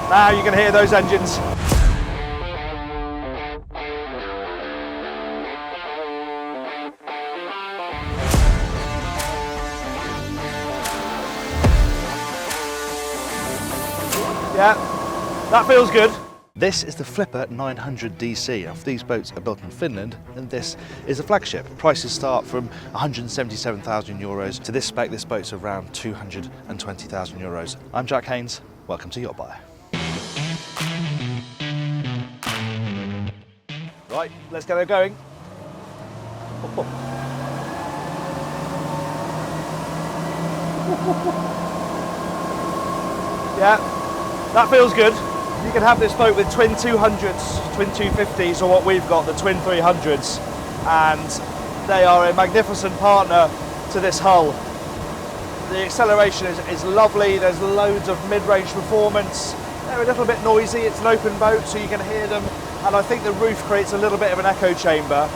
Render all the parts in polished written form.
Now you can hear those engines. Yeah, that feels good. This is the Flipper 900 DC. Now, these boats are built in Finland, and this is a flagship. Prices start from 177,000 euros. To this spec, this boat's around 220,000 euros. I'm Jack Haines. Welcome to YachtBuyer. Right, let's get her going. Yeah, that feels good. You can have this boat with twin 200s, twin 250s, or what we've got, the twin 300s, and they are a magnificent partner to this hull. The acceleration is lovely, there's loads of mid-range performance. They're a little bit noisy, it's an open boat so you can hear them, and I think the roof creates a little bit of an echo chamber.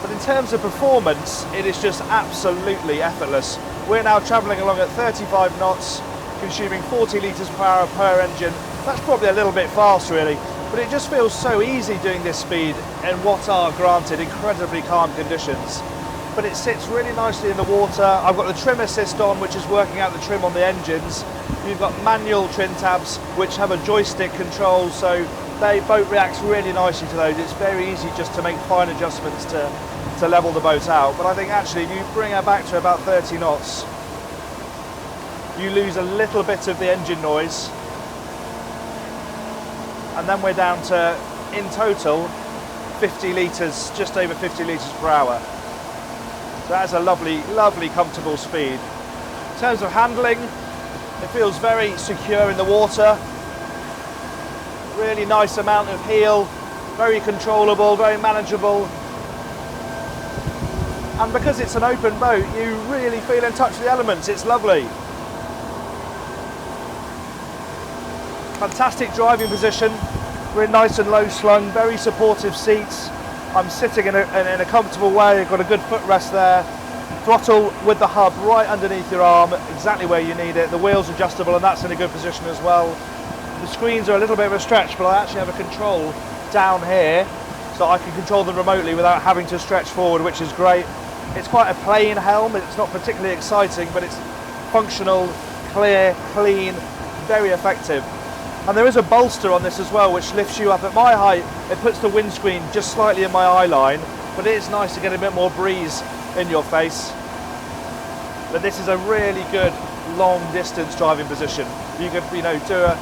But in terms of performance, it is just absolutely effortless. We're now travelling along at 35 knots, consuming 40 litres per hour per engine. That's probably a little bit fast really, but it just feels so easy doing this speed in what are, granted, incredibly calm conditions. But it sits really nicely in the water. I've got the trim assist on, which is working out the trim on the engines. You've got manual trim tabs, which have a joystick control, so the boat reacts really nicely to those. It's very easy just to make fine adjustments to level the boat out. But I think actually if you bring her back to about 30 knots, you lose a little bit of the engine noise. And then we're down to, in total, 50 litres, just over 50 litres per hour. So that's a lovely, lovely, comfortable speed. In terms of handling, it feels very secure in the water. Really nice amount of heel, very controllable, very manageable. And because it's an open boat, you really feel in touch with the elements. It's lovely. Fantastic driving position. We're nice and low slung, very supportive seats. I'm sitting in a comfortable way. You've got a good footrest there. Throttle with the hub right underneath your arm, exactly where you need it. The wheel's adjustable and that's in a good position as well. The screens are a little bit of a stretch, but I actually have a control down here so I can control them remotely without having to stretch forward, which is great. It's quite a plain helm. It's not particularly exciting, but it's functional, clear, clean, very effective. And there is a bolster on this as well, which lifts you up. At my height, it puts the windscreen just slightly in my eye line, but it is nice to get a bit more breeze in your face. But this is a really good long distance driving position. You could, do a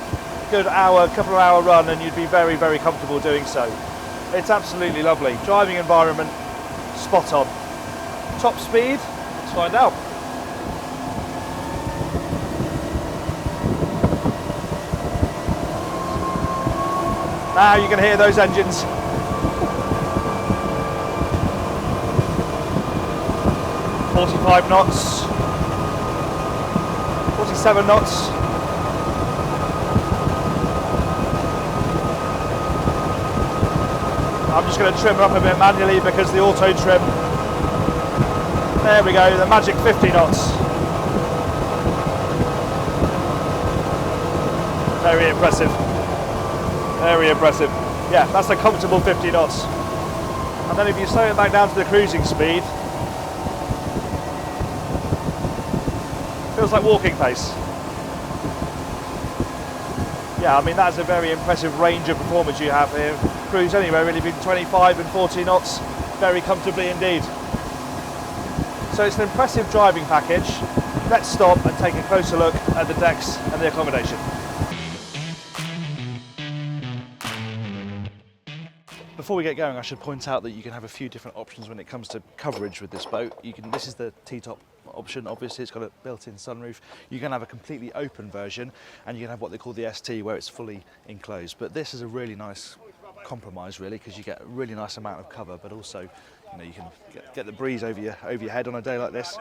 good couple of hour run and you'd be very, very comfortable doing so. It's absolutely lovely. Driving environment, spot on. Top speed, let's find out. Now you can hear those engines. "45 knots, 47 knots. I'm just going to trim her up a bit manually because the auto trim. There we go, the magic 50 knots. Very impressive. Very impressive. Yeah, that's a comfortable 50 knots. And then if you slow it back down to the cruising speed, feels like walking pace. Yeah, I mean that's a very impressive range of performance you have here. Cruise anywhere really between 25 and 40 knots, very comfortably indeed. So it's an impressive driving package. Let's stop and take a closer look at the decks and the accommodation. Before we get going, I should point out that you can have a few different options when it comes to coverage with this boat. This is the T-top option, obviously it's got a built-in sunroof. You can have a completely open version and you can have what they call the ST where it's fully enclosed. But this is a really nice compromise really, because you get a really nice amount of cover, but also you can get the breeze over your head on a day like this.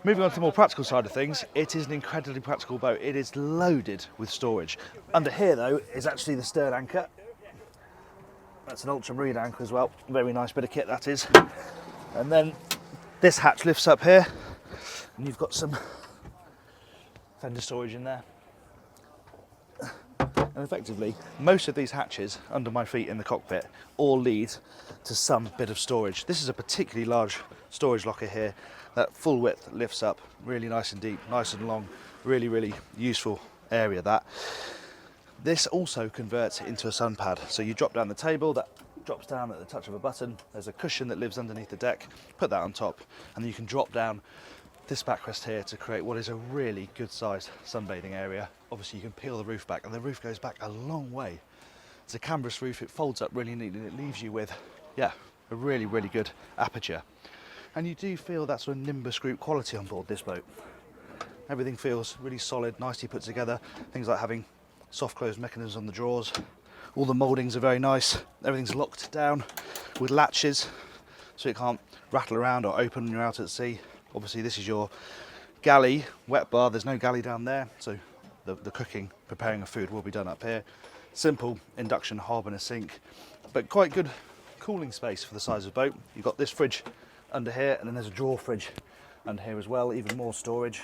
Moving on to the more practical side of things, it is an incredibly practical boat. It is loaded with storage. Under here though is actually the stern anchor. That's an ultramarine anchor as well. Very nice bit of kit that is. And then this hatch lifts up here and you've got some fender storage in there. And effectively, most of these hatches under my feet in the cockpit all lead to some bit of storage. This is a particularly large storage locker here. That full width lifts up, really nice and deep, nice and long, really, really useful area that. This also converts into a sun pad. So you drop down the table, that drops down at the touch of a button. There's a cushion that lives underneath the deck, put that on top, and then you can drop down this backrest here to create what is a really good sized sunbathing area. Obviously you can peel the roof back, and the roof goes back a long way. It's a canvas roof, it folds up really neatly, and it leaves you with, yeah, a really, really good aperture. And you do feel that sort of Nimbus Group quality on board this boat. Everything feels really solid, nicely put together. Things like having soft close mechanisms on the drawers. All the mouldings are very nice. Everything's locked down with latches so it can't rattle around or open when you're out at sea. Obviously this is your galley, wet bar. There's no galley down there, so the cooking, preparing of food will be done up here. Simple induction hob and a sink, but quite good cooling space for the size of the boat. You've got this fridge under here, and then there's a drawer fridge under here as well, even more storage.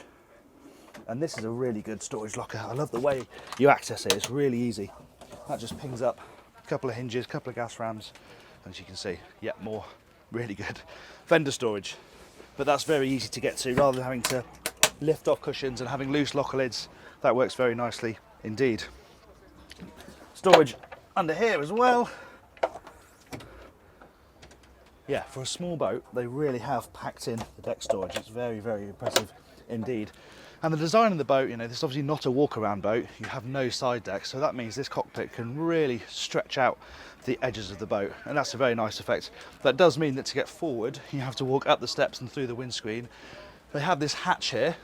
And this is a really good storage locker. I love the way you access it, it's really easy. That just pings up, a couple of hinges, a couple of gas rams, and as you can see, yet more really good fender storage. But that's very easy to get to, rather than having to lift off cushions and having loose locker lids. That works very nicely indeed. Storage under here as well. Yeah, for a small boat, they really have packed in the deck storage. It's very, very impressive indeed. And the design of the boat, you know, this is obviously not a walk-around boat. You have no side deck, so that means this cockpit can really stretch out the edges of the boat, and that's a very nice effect. That does mean that to get forward, you have to walk up the steps and through the windscreen. They have this hatch here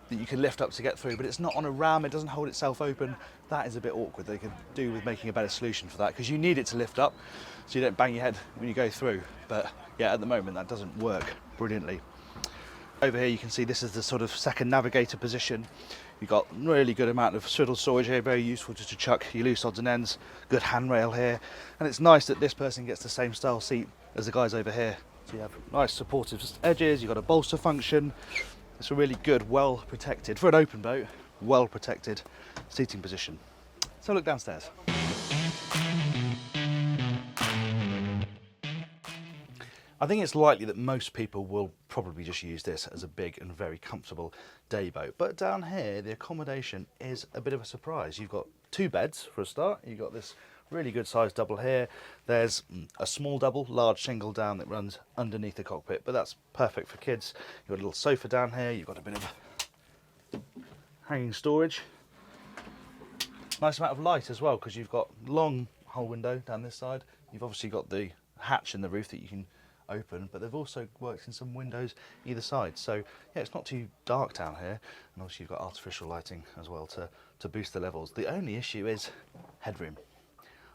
that you can lift up to get through, but it's not on a ram, it doesn't hold itself open. That is a bit awkward. They could do with making a better solution for that, because you need it to lift up so you don't bang your head when you go through. But yeah, at the moment that doesn't work brilliantly. Over here you can see this is the sort of second navigator position. You've got really good amount of swivel storage here, very useful just to chuck your loose odds and ends. Good handrail here, and it's nice that this person gets the same style seat as the guys over here. So you have nice supportive edges, you've got a bolster function. It's a really good, well protected, for an open boat, well protected seating position. So look downstairs. I think it's likely that most people will probably just use this as a big and very comfortable day boat. But down here, the accommodation is a bit of a surprise. You've got two beds for a start. You've got this really good sized double here. There's a small double, large single down that runs underneath the cockpit, but that's perfect for kids. You've got a little sofa down here. You've got a bit of hanging storage. Nice amount of light as well, because you've got long whole window down this side. You've obviously got the hatch in the roof that you can open, but they've also worked in some windows either side, so yeah, it's not too dark down here. And obviously you've got artificial lighting as well to boost the levels. The only issue is headroom.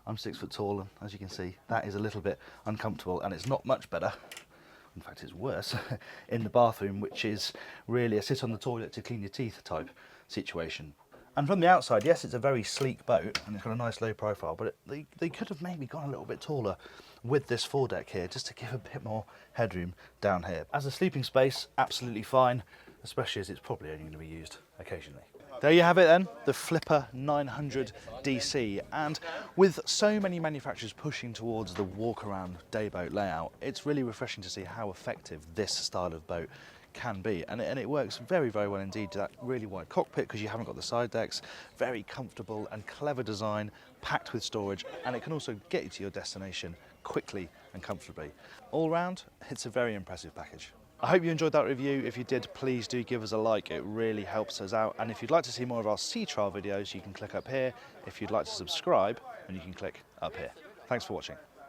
I'm 6 foot tall, and as you can see, that is a little bit uncomfortable, and it's not much better. In fact, it's worse in the bathroom, which is really a sit on the toilet to clean your teeth type situation. And from the outside, yes, it's a very sleek boat and it's got a nice low profile, but they could have maybe gone a little bit taller with this foredeck here, just to give a bit more headroom down here. As a sleeping space, absolutely fine, especially as it's probably only going to be used occasionally. There you have it then, the Flipper 900 DC. And with so many manufacturers pushing towards the walk-around dayboat layout, it's really refreshing to see how effective this style of boat can be, and it works very, very well indeed. That really wide cockpit, because you haven't got the side decks, very comfortable and clever design, packed with storage, and it can also get you to your destination quickly and comfortably. All round, it's a very impressive package. I hope you enjoyed that review. If you did, please do give us a like, it really helps us out. And if you'd like to see more of our sea trial videos, you can click up here. If you'd like to subscribe, then you can click up here. Thanks for watching.